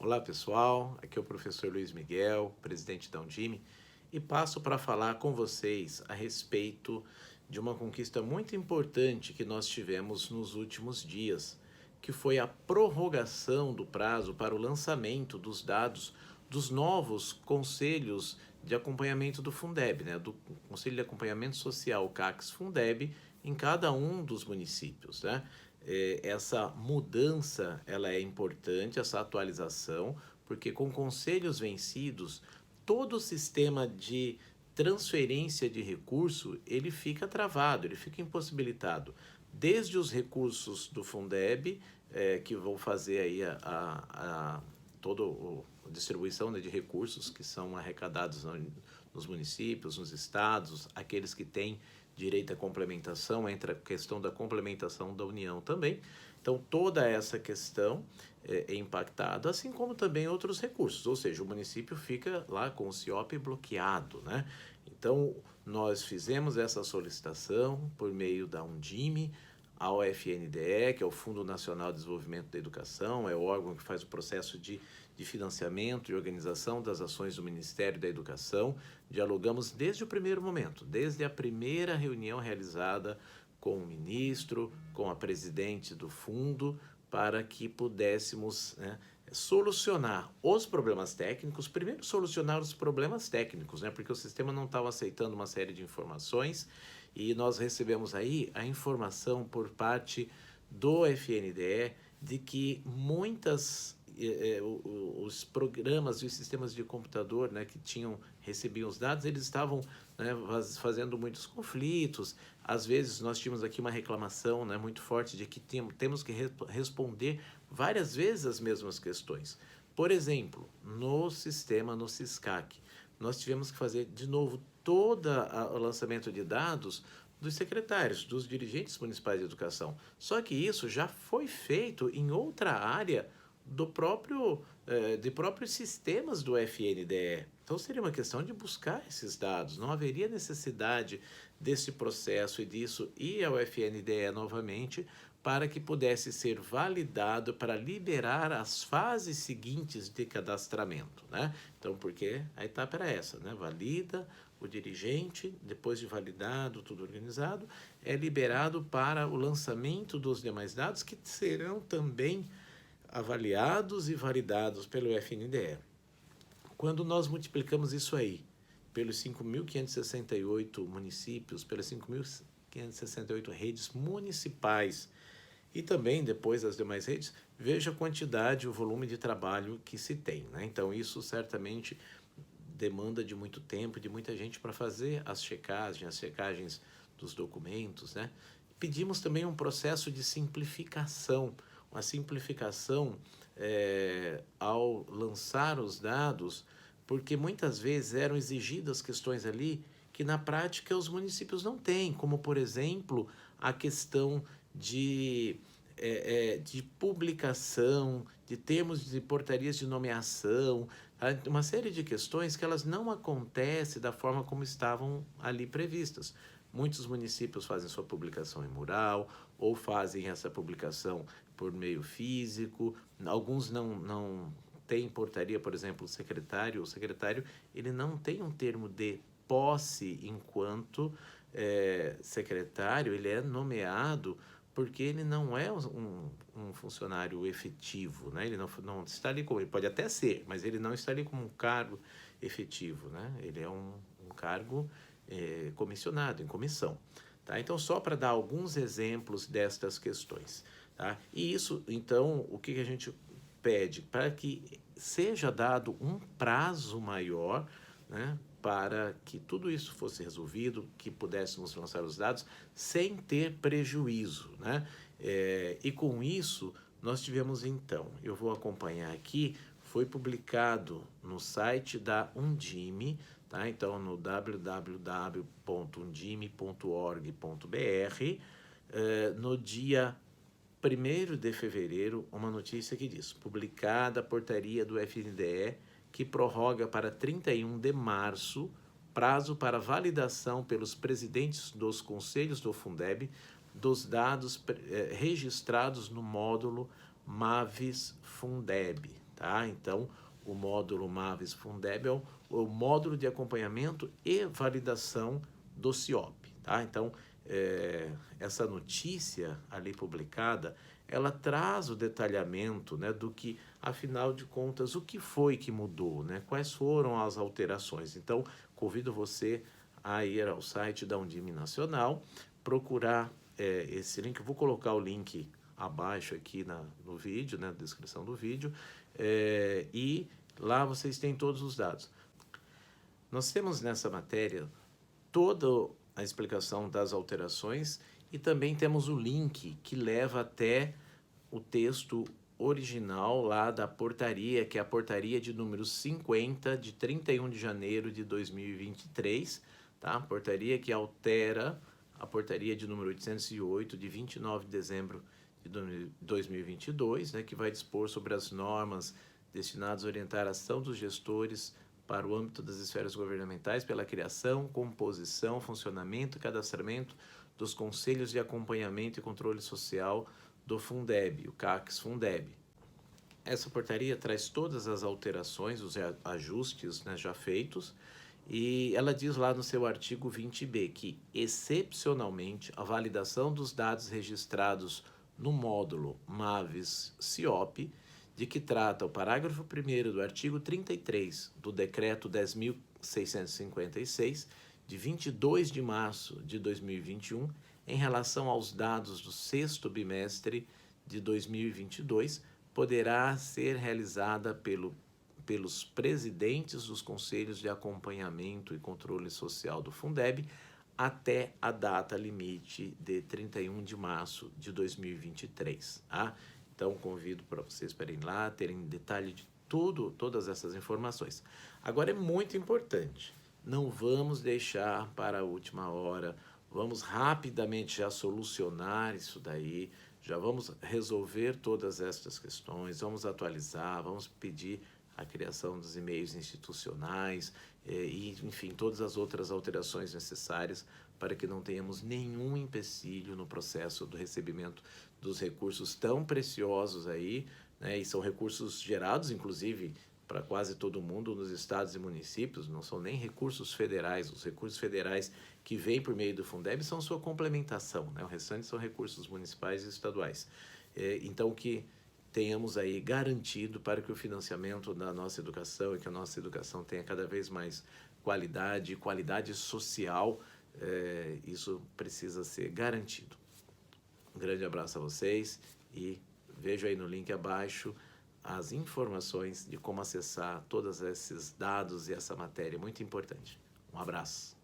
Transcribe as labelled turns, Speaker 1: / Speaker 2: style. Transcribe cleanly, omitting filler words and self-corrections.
Speaker 1: Olá pessoal, aqui é o professor Luiz Miguel, presidente da Undime, e passo para falar com vocês a respeito de uma conquista muito importante que nós tivemos nos últimos dias, que foi a prorrogação do prazo para o lançamento dos dados dos novos conselhos de acompanhamento do Fundeb, né, do Conselho de Acompanhamento Social, o CACS-Fundeb, em cada um dos municípios, né? Essa mudança ela é importante, essa atualização, porque com conselhos vencidos, todo o sistema de transferência de recurso ele fica travado, ele fica impossibilitado. Desde os recursos do Fundeb, que vão fazer aí toda a distribuição, né, de recursos que são arrecadados nos municípios, nos estados, aqueles que têm direito à complementação, entra a questão da complementação da União também. Então, toda essa questão é impactada, assim como também outros recursos, ou seja, o município fica lá com o CIOP bloqueado, né? Então, nós fizemos essa solicitação por meio da Undime ao FNDE, que é o Fundo Nacional de Desenvolvimento da Educação, é o órgão que faz o processo de financiamento e organização das ações do Ministério da Educação. Dialogamos desde o primeiro momento, desde a primeira reunião realizada com o ministro, com a presidente do fundo, para que pudéssemos, né, solucionar os problemas técnicos. Primeiro, solucionar os problemas técnicos, né, porque o sistema não estava aceitando uma série de informações e nós recebemos aí a informação por parte do FNDE de que os programas e os sistemas de computador, né, que recebiam os dados, eles estavam, né, fazendo muitos conflitos. Às vezes nós tínhamos aqui uma reclamação, né, muito forte de que temos que responder várias vezes as mesmas questões. Por exemplo, no sistema, no SISCAC, nós tivemos que fazer de novo todo o lançamento de dados dos secretários, dos dirigentes municipais de educação. Só que isso já foi feito em outra área de próprios sistemas do FNDE. Então seria uma questão de buscar esses dados. Não haveria necessidade desse processo e disso ir ao FNDE novamente para que pudesse ser validado para liberar as fases seguintes de cadastramento, né? Então, porque a etapa era essa, né? Valida o dirigente, depois de validado, tudo organizado, é liberado para o lançamento dos demais dados que serão também avaliados e validados pelo FNDE. Quando nós multiplicamos isso aí pelos 5.568 municípios, pelas 5.568 redes municipais e também depois as demais redes, veja a quantidade, o volume de trabalho que se tem, né? Então, isso certamente demanda de muito tempo, de muita gente para fazer as checagens dos documentos, né? Pedimos também um processo de simplificação, uma simplificação ao lançar os dados, porque muitas vezes eram exigidas questões ali que na prática os municípios não têm, como por exemplo a questão de publicação, de termos de portarias de nomeação, uma série de questões que elas não acontecem da forma como estavam ali previstas. Muitos municípios fazem sua publicação em mural ou fazem essa publicação por meio físico. Alguns não têm portaria, por exemplo, o secretário ele não tem um termo de posse enquanto secretário, ele é nomeado porque ele não é um funcionário efetivo, né? Ele não está ali como, ele pode até ser, mas ele não está ali como um cargo efetivo, né? Ele é um cargo comissionado, em comissão. Tá? Então, só para dar alguns exemplos destas questões. Tá? E isso, então, o que a gente pede? Para que seja dado um prazo maior, né, para que tudo isso fosse resolvido, que pudéssemos lançar os dados sem ter prejuízo, né? E com isso, nós tivemos então, eu vou acompanhar aqui, foi publicado no site da Undime, tá? Então, no www.undime.org.br, no dia 1º de fevereiro, uma notícia que diz: publicada a portaria do FNDE que prorroga para 31 de março prazo para validação pelos presidentes dos conselhos do Fundeb dos dados registrados no módulo Mavis Fundeb. tá? Então, o módulo Maves Fundeb é o módulo de acompanhamento e validação do CIOP, tá? Então, essa notícia ali publicada, ela traz o detalhamento, né, do que, afinal de contas, o que foi que mudou, né? Quais foram as alterações. Então, convido você a ir ao site da Undime Nacional, procurar esse link. Eu vou colocar o link abaixo aqui no vídeo, né, na descrição do vídeo, e lá vocês têm todos os dados. Nós temos nessa matéria toda a explicação das alterações e também temos o link que leva até o texto original lá da portaria, que é a portaria de número 50, de 31 de janeiro de 2023, tá? Portaria que altera a portaria de número 808, de 29 de dezembro de 2022, né, que vai dispor sobre as normas destinadas a orientar a ação dos gestores para o âmbito das esferas governamentais pela criação, composição, funcionamento e cadastramento dos conselhos de acompanhamento e controle social do Fundeb, o CACS-Fundeb. Essa portaria traz todas as alterações, os ajustes, né, já feitos, e ela diz lá no seu artigo 20b que, excepcionalmente, a validação dos dados registrados no módulo Maves-CIOP, de que trata o parágrafo 1º do artigo 33 do Decreto 10.656, de 22 de março de 2021, em relação aos dados do sexto bimestre de 2022, poderá ser realizada pelos presidentes dos conselhos de acompanhamento e controle social do Fundeb até a data limite de 31 de março de 2023. Tá? Então, convido para vocês para irem lá, terem detalhe de todas essas informações. Agora, é muito importante, não vamos deixar para a última hora, vamos rapidamente já solucionar isso daí, já vamos resolver todas estas questões, vamos atualizar, vamos pedir a criação dos e-mails institucionais e, enfim, todas as outras alterações necessárias para que não tenhamos nenhum empecilho no processo do recebimento dos recursos tão preciosos aí, né? E são recursos gerados, inclusive, para quase todo mundo nos estados e municípios, não são nem recursos federais. Os recursos federais que vêm por meio do Fundeb são sua complementação, né? O restante são recursos municipais e estaduais. Então, que tenhamos aí garantido para que o financiamento da nossa educação e que a nossa educação tenha cada vez mais qualidade social, isso precisa ser garantido. Um grande abraço a vocês e vejo aí no link abaixo as informações de como acessar todos esses dados e essa matéria muito importante. Um abraço.